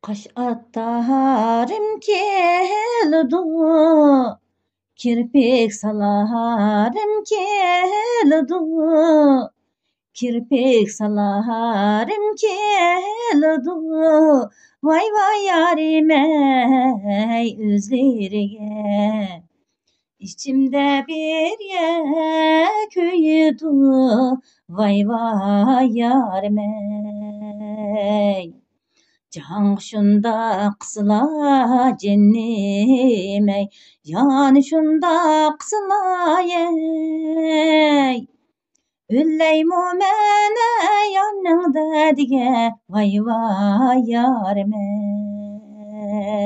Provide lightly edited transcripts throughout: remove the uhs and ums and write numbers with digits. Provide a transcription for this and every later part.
Qaş attarim keldu, kirpik salarim keldu, kirpik salarim keldu. Vay vay yarime üzlerige, İçimde bir köyüdü. Vay vay yarime. Can şunda qısıla cennim ey, yani şunda qısıla ey. Ülleymu mene yanında dige, vay vay yarim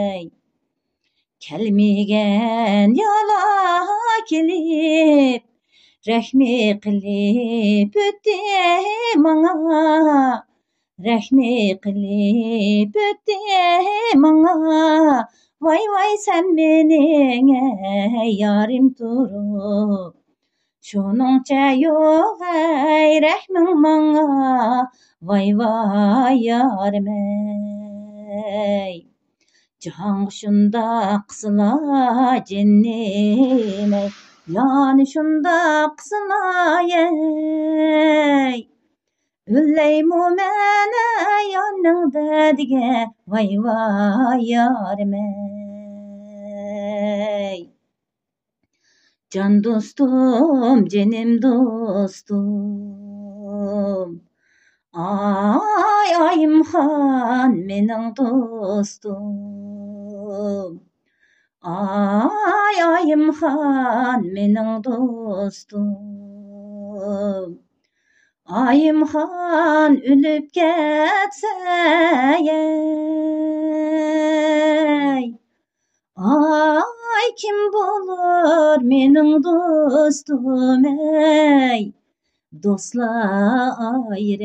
ey. Kelmigen yala kilip, rehmi qilip ötdi manga. Rehmi qilip ötdi manga. Vay vay sen mening yarim turup, şuningcha yo'q ey rehming manga. Vay vay yarim ey. Can şunda qısıla cennim ey, yani şunda qısıla ey. Ülleymu mene yanında dige, vay vay yarim ey. Can dostum, cenim dostum, ay ayımxan mening dostum. Ay ayımxan mening dostum. Ayımxan ölüp ketse ey, ay kim bolur mening dostum ey. Dostlar ey.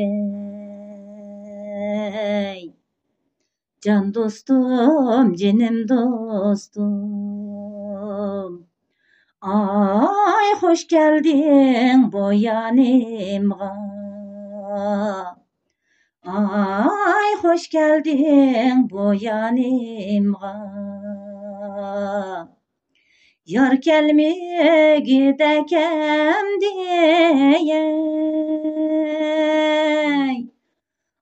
Can dostum, cenim dostum. Ay hoş geldin bu yanımga. Ay hoş geldin bu yanımga. Yar gelme gidekem diye.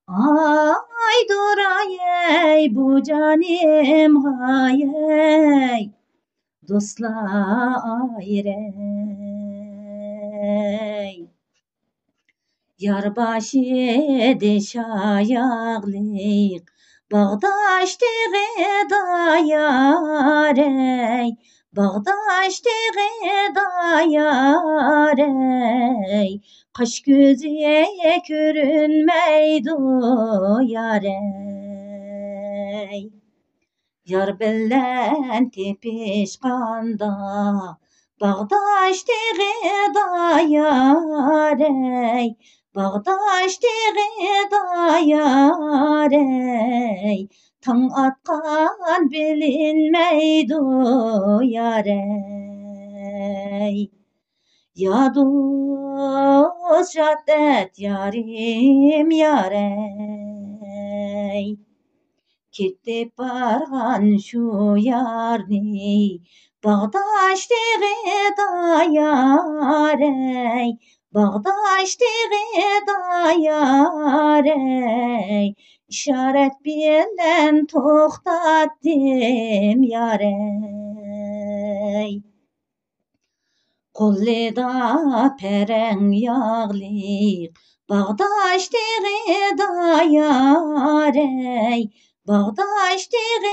Ay duray ey bu canım hayey. Dostlar ey. Yarbaşı deşayaklık, Bağdaştığı dayar ey. Bağdaştığı dayar ey. Kaş gözüye görünmeydi yar ey. Yar bilen tepişkanda, Bağdaştığı dayar ey. Bağdaştığı dayar ey. Taң atkan bilinmeydi yar ey. Ya dost jat et yarim yar ey. Ketip bargan şu yarni, Bağdaştığı dayar ey. Bağdaştığı dayar ey. İşaret bilen toxtatdım yar ey. Qollida pereng yağlık, Bağdaştığı dayar ey. Bağdaştığı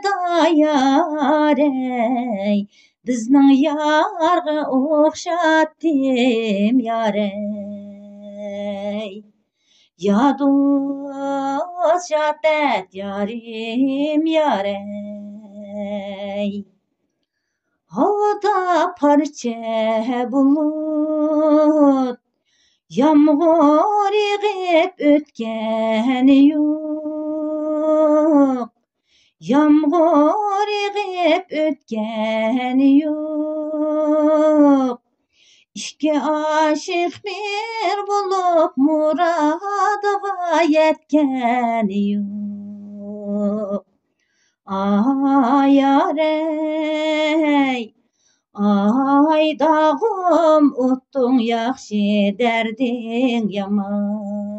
dayar ey. Bizning yarga o'xshatdim yar ey. Ya dost jat et yarim yar ey. Havada parça bulut, yağmur yağıp ötgeni yok. Yağmur yağıp ötgeni yok. İşke aşık bir bulup muradıga yetkeni yok. ayarey. Ay dağım uttun yaxşı derdin yaman.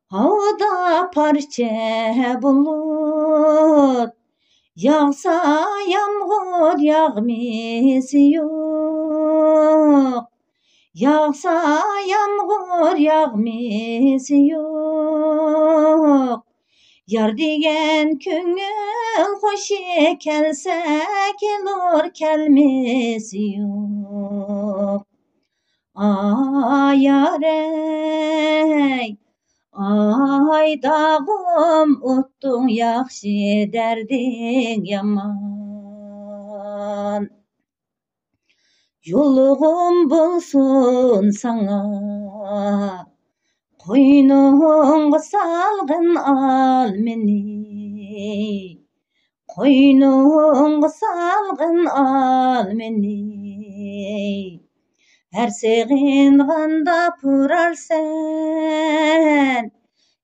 Havada parça bulut, yağsa yağmur yağması yok. Yağsa yağmur yağması yok. Yar degen köngül hoşu kelse kelur kelmesi yok. Ayarey, ay dağım uttun yaxşı derdin yaman. Yolğum bulsun sana, qoynunga salgın al meni. Qoynunga salgın al meni. Her sığınğanda purarsan,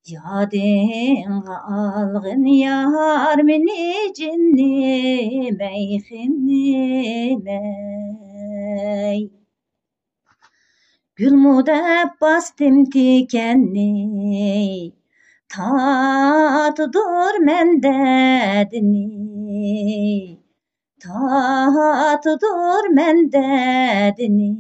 yadınga algın yar meni cinnemey xinnemey. Gül mudep bastım tikenni, tatıdır mendedini. Tatıdır mendedini.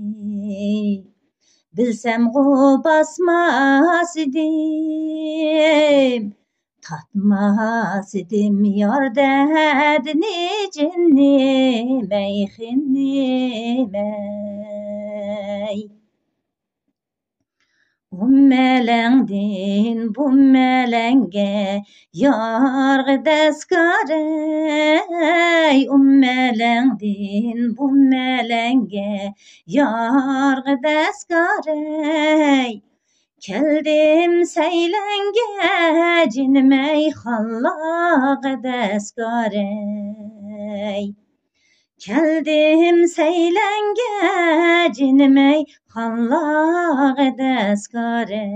Bilsem o basmaz idim, tatmaz idim yar derdini cinnemey xinnemey. Melengdin bu melenge yargı deskarey. Melengdin bu melenge yargı deskarey. Keldim seylenge cinmey hallağı deskarey. Keldim seylenge cinmey hallağı deskarey.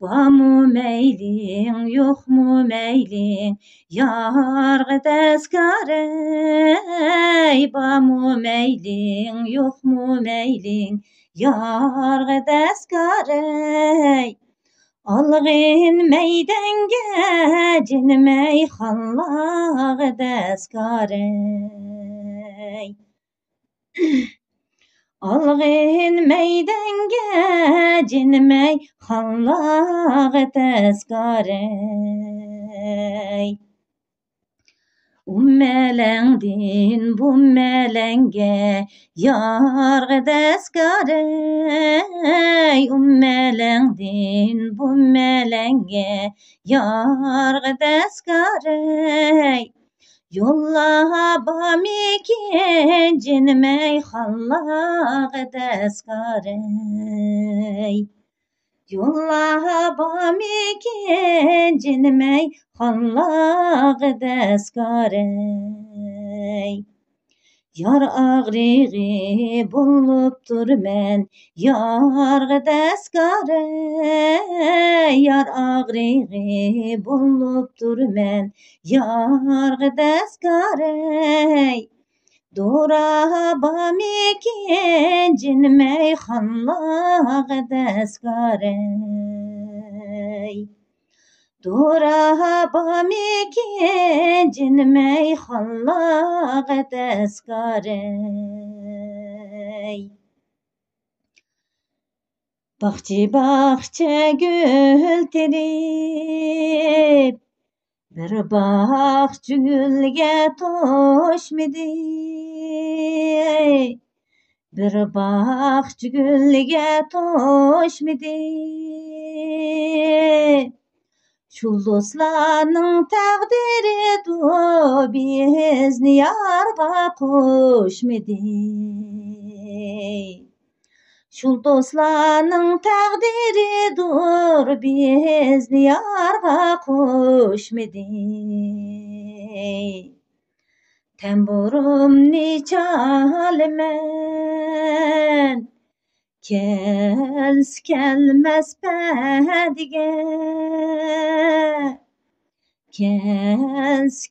Var mı meylin yok mu meylin yargı deskarey. Var mı meylin yok mu meylin yargı deskarey. Algın meydenge cinmey hallağı deskarey. Algın meydenge cinmey hallağı deskarey. Melengdin bu melenge yargı deskarey. Melengdin bu melenge yargı deskarey. Yolla bamikin cinmey hallağı deskarey. Yolla bamikin cinmey hallağı deskarey. Yar ağrığı buluptur men yargı deskarey. Yar ağrığı buluptur men yargı deskarey. Dora bamikin cinmey hallağı deskarey. Dora bamikin cinmey hallağı deskarey. Bahçe bahçe gül terip, bir bahçe gülge toşmedi. Bir bahçe gülge toşmedi. Şul dostlarning taqdiri du bizni yarga qo'shmidi. Şul dostlarning taqdiridur bizni yarga qo'shmidi. Tamburumni chalaman, kelmez pədige,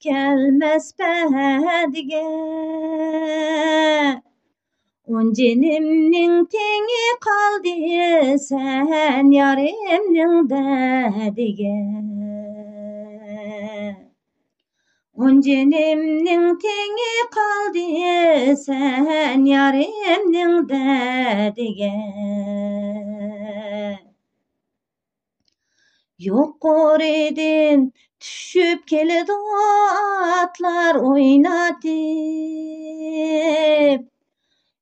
kelmez pədige. On jenimning teňi kaldy sen yarimning dädige. On jenimning teňi kaldy sen yarimning dädige. Yuqoriden düşüp keldi atlar oynatıp.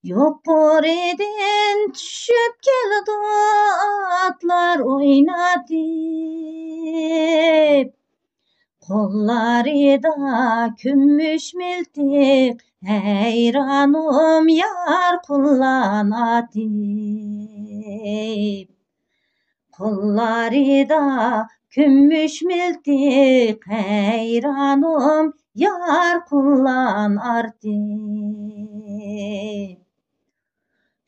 Yuqoriden düşüp keldi atlar oynatıp. Kolları da kümmüş miltik, heyranım yar kullanatıp. Kolları da kümmüş miltik, heyranım yar kullanartıp.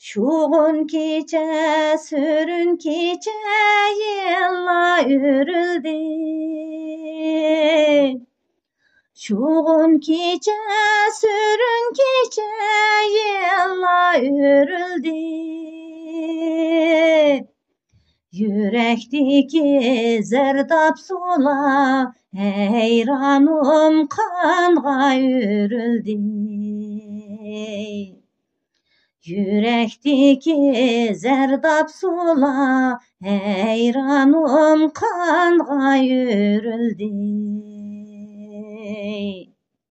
Şuğun kiçe, sürün kiçe, yılla ürüldü. Şuğun kiçe, sürün kiçe, yılla ürüldü. Yürekteki zerdap sula, heyranım kanğa ürüldü. Yürekteki zerdap sula, heyranım kanğa yürüldü.